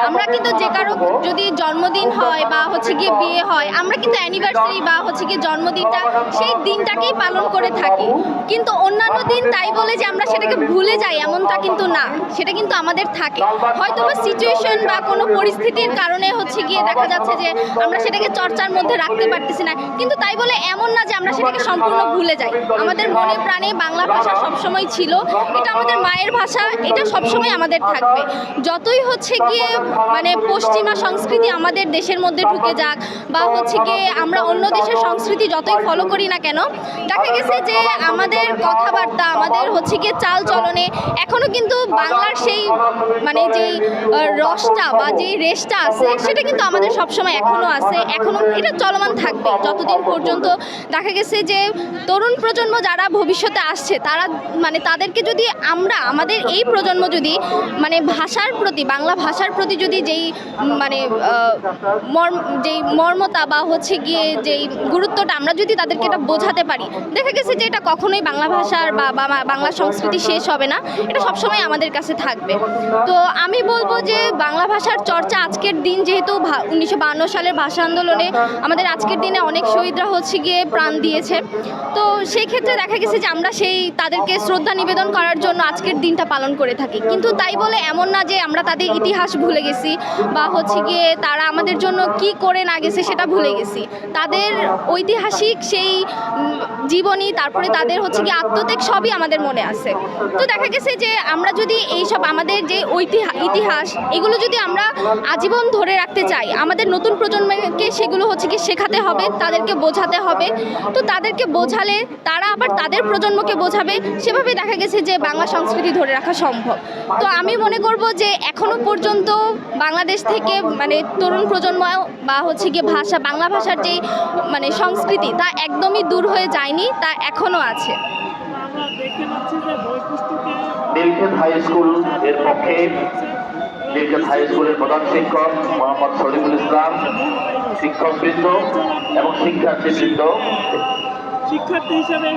আমরা কিন্তু যে কারো যদি জন্মদিন হয় বা হচ্ছে গিয়ে বিয়ে হয়, আমরা কিন্তু অ্যানিভার্সারি বা হচ্ছে গিয়ে জন্মদিনটা সেই দিনটাকেই পালন করে থাকি। কিন্তু অন্যান্য দিন তাই বলে যে আমরা সেটাকে ভুলে যাই এমনটা কিন্তু না, সেটা কিন্তু আমাদের থাকে। হয়তো বা সিচুয়েশন বা কোনো পরিস্থিতির কারণে হচ্ছে গিয়ে দেখা যাচ্ছে যে আমরা সেটাকে চর্চার মধ্যে রাখতে পারতেছি না, কিন্তু তাই বলে এমন না যে আমরা সেটাকে সম্পূর্ণ ভুলে যাই। আমাদের মনে প্রাণে বাংলা ভাষা সবসময় ছিল, এটা আমাদের মায়ের ভাষা, এটা সবসময় আমাদের থাকবে। যতই হচ্ছে গিয়ে মানে পশ্চিমা সংস্কৃতি আমাদের দেশের মধ্যে ঢুকে যাক বা হচ্ছে গিয়ে আমরা অন্য দেশের সংস্কৃতি যতই ফলো করি না কেন, দেখা গেছে যে আমাদের কথাবার্তা, আমাদের হচ্ছে গিয়ে চাল চলনে এখনও কিন্তু বাংলার সেই মানে যেই রসটা বা যেই রেশটা আছে সেটা কিন্তু আমাদের সবসময় এখনও আছে, এখনও এটা চলমান থাকবে যতদিন পর্যন্ত দেখা গেছে যে তরুণ প্রজন্ম যারা ভবিষ্যতে আসছে তারা মানে তাদেরকে যদি আমরা আমাদের এই প্রজন্ম যদি মানে ভাষার প্রতি, বাংলা ভাষার প্রতি যদি যেই মানে যেই মর্মতা বা হচ্ছে গিয়ে যেই গুরুত্বটা আমরা যদি তাদেরকে এটা বোঝাতে পারি, দেখা গেছে যে এটা কখনোই বাংলা ভাষার বা বাংলা সংস্কৃতি শেষ হবে না, এটা সবসময় আমাদের কাছে থাকবে। তো আমি বলবো যে বাংলা ভাষার চর্চা আজকের দিন যেহেতু 1952 সালের ভাষা আন্দোলনে আমাদের আজকের দিনে অনেক শহীদরা হচ্ছে গিয়ে প্রাণ দিয়েছে, তো সেই ক্ষেত্রে দেখা গেছে যে আমরা সেই তাদেরকে শ্রদ্ধা নিবেদন করার জন্য আজকের দিনটা পালন করে থাকি। কিন্তু তাই বলে এমন না যে আমরা তাদের ইতিহাস ভুলে গেছি বা হচ্ছে গিয়ে তারা আমাদের জন্য কি করে না গেছে সেটা ভুলে গেছি। তাদের ঐতিহাসিক সেই জীবনী, তারপরে তাদের হচ্ছে গিয়ে আত্মত্যাগ সবই আমাদের মনে আছে। তো দেখা গেছে যে আমরা যদি এইসব আমাদের যে ইতিহাস এগুলো যদি আমরা আজীবন ধরে রাখতে চাই, আমাদের নতুন প্রজন্মকে সেগুলো হচ্ছে কি শেখাতে হবে, তাদেরকে বোঝাতে হবে। তো তাদেরকে বোঝালে তারা আবার তাদের প্রজন্মকে বোঝাবে, সেভাবে দেখা গেছে যে বাংলা সংস্কৃতি ধরে রাখা সম্ভব। তো আমি মনে করব যে এখনও পর্যন্ত বাংলাদেশ থেকে মানে তরুণ প্রজন্ম বা হচ্ছে গিয়ে ভাষা, বাংলা ভাষার যেই মানে সংস্কৃতি তা একদমই দূর হয়ে যায়নি, তা এখনও আছে। নীলক্ষেত হাই স্কুল এর পক্ষে নীলক্ষেত হাই স্কুলের প্রধান শিক্ষক মোহাম্মদ শরীফুল ইসলাম, শিক্ষকবৃন্দ এবং শিক্ষার্থীবৃন্দ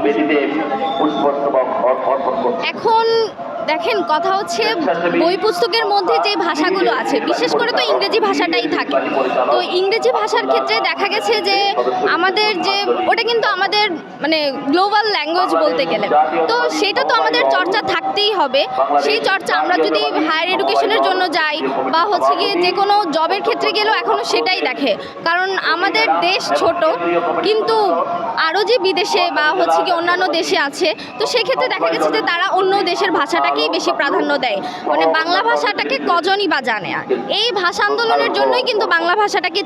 বেদিতে পুষ্পস্তবক অর্পণ করছে। এখন দেখেন, কথা হচ্ছে বই পুস্তকের মধ্যে যে ভাষাগুলো আছে বিশেষ করে তো ইংরেজি ভাষাটাই থাকে। তো ইংরেজি ভাষার ক্ষেত্রে দেখা গেছে যে আমাদের যে ওটা কিন্তু আমাদের মানে গ্লোবাল ল্যাঙ্গুয়েজ বলতে গেলে, তো সেটা তো আমাদের চর্চা থাকতেই হবে। সেই চর্চা আমরা যদি হায়ার এডুকেশনের জন্য যাই বা হচ্ছে গিয়ে যে কোনো জবের ক্ষেত্রে গেলেও এখনও সেটাই দেখে, কারণ আমাদের দেশ ছোট, কিন্তু আরও যে বিদেশে বা হচ্ছে কি অন্যান্য দেশে আছে, তো সেক্ষেত্রে দেখা গেছে যে তারা অন্য দেশের ভাষাটাকেই বেশি প্রাধান্য দেয়, মানে বাংলা ভাষাটাকে কজনই বা জানে। এই ভাষা আন্দোলনের জন্যই কিন্তু বাংলা ভাষাটাকে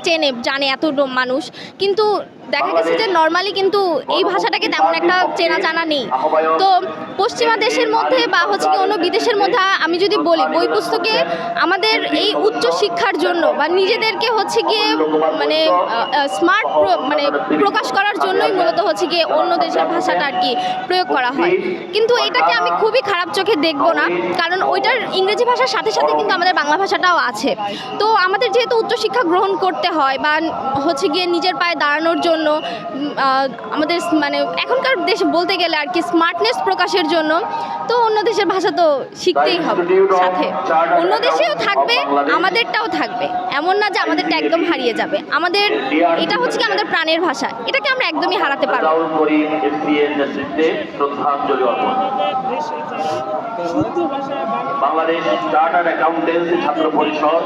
জানে এত মানুষ, কিন্তু দেখা গেছে যে নর্মালি কিন্তু এই ভাষাটাকে তেমন একটা চেনা জানা নেই। তো পশ্চিমা দেশের মধ্যে বা হচ্ছে কি অন্য বিদেশের মধ্যে আমি যদি বলি, বই পুস্তকে আমাদের এই উচ্চ শিক্ষার জন্য বা নিজেদেরকে হচ্ছে গিয়ে মানে স্মার্ট মানে প্রকাশ করার জন্যই মূলত হচ্ছে গিয়ে অন্য দেশের ভাষাটা আর কি প্রয়োগ করা হয়। কিন্তু এটাকে আমি খুবই খারাপ চোখে দেখব না, কারণ ওইটার ইংরেজি ভাষার সাথে সাথে কিন্তু আমাদের বাংলা ভাষাটাও আছে। তো আমাদের যেহেতু উচ্চশিক্ষা গ্রহণ করতে হয় বা হচ্ছে গিয়ে নিজের পায়ে দাঁড়ানোর জন্য আমাদের মানে এখনকার দেশে বলতে গেলে আর কি স্মার্টনেস প্রকাশের জন্য, তো অন্য দেশের ভাষা তো শিখতেই হবে। সাথে অন্য দেশেও থাকবে, আমাদেরটাও থাকবে, এমন না যে আমাদেরটা একদম হারিয়ে যাবে। আমাদের এটা হচ্ছে কি আমাদের প্রাণের ভাষা, এটাকে আমরা একদমই হারাতে পারবো না। বাংলাদেশ চার্টার্ড অ্যাকাউন্টেন্সি ছাত্র পরিষদ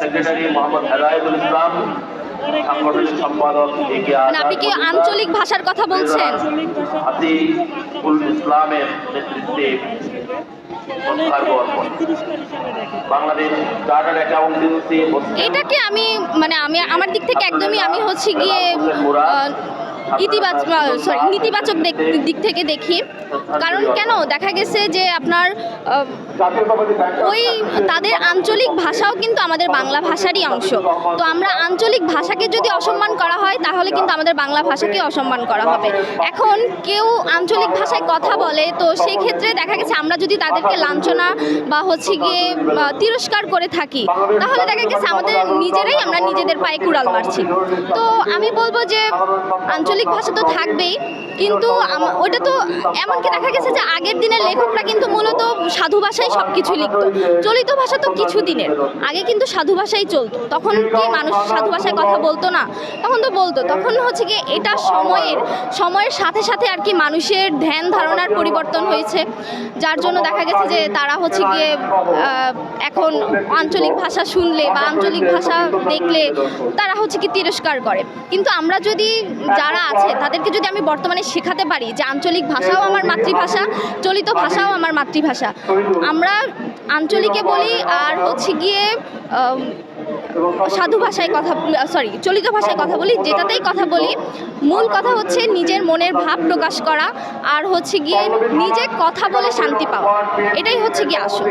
সেক্রেটারি মোহাম্মদ হেদায়েতুল ইসলাম, সাংগঠনিক সম্পাদক আপনি কি আঞ্চলিক ভাষার কথা বলছেন? আতিকুল ইসলামের নেতৃত্বে বাংলাদেশ চার্টার্ড অ্যাকাউন্টেন্সি এটাকে আমি মানে আমার দিক থেকে একদমই আমি হচ্ছে গিয়ে নেতিবাচক দিক থেকে দেখি। কারণ কেন দেখা গেছে যে আপনার ওই তাদের আঞ্চলিক ভাষাও কিন্তু আমাদের বাংলা ভাষারই অংশ। তো আমরা আঞ্চলিক ভাষাকে যদি অসম্মান করা হয় তাহলে কিন্তু আমাদের বাংলা ভাষাকে অসম্মান করা হবে। এখন কেউ আঞ্চলিক ভাষায় কথা বলে, তো সেই ক্ষেত্রে দেখা গেছে আমরা যদি তাদেরকে লাঞ্ছনা বা হচ্ছে গিয়ে তিরস্কার করে থাকি, তাহলে দেখা গেছে আমাদের নিজেরাই আমরা নিজেদের পায়ে কুড়াল মারছি। তো আমি বলবো যে আঞ্চলিক ভাষা তো থাকবেই, কিন্তু ওটা তো এমনকি দেখা গেছে যে আগের দিনের লেখকরা কিন্তু মূলত সাধু ভাষায় সব কিছু লিখতো। চলিত ভাষা তো কিছু দিনের আগে কিন্তু সাধু ভাষাই চলতো। তখন কি মানুষ সাধু ভাষায় কথা বলতো না? তখন তো বলতো। তখন হচ্ছে কি এটা সময়ের সাথে সাথে আর কি মানুষের ধ্যান ধারণার পরিবর্তন হয়েছে, যার জন্য দেখা গেছে যে তারা হচ্ছে গিয়ে এখন আঞ্চলিক ভাষা শুনলে বা আঞ্চলিক ভাষা দেখলে তারা হচ্ছে কি তিরস্কার করে। কিন্তু আমরা যদি যারা আছে তাদেরকে যদি আমি বর্তমানে শেখাতে পারি যে আঞ্চলিক ভাষাও আমার মাতৃভাষা, চলিত ভাষাও আমার মাতৃভাষা, আমরা আঞ্চলিকে বলি আর হচ্ছে গিয়ে সাধু ভাষায় কথা চলিত ভাষায় কথা বলি, যেটাতেই কথা বলি মূল কথা হচ্ছে নিজের মনের ভাব প্রকাশ করা আর হচ্ছে গিয়ে নিজে কথা বলে শান্তি পাওয়া, এটাই হচ্ছে গিয়ে আসল।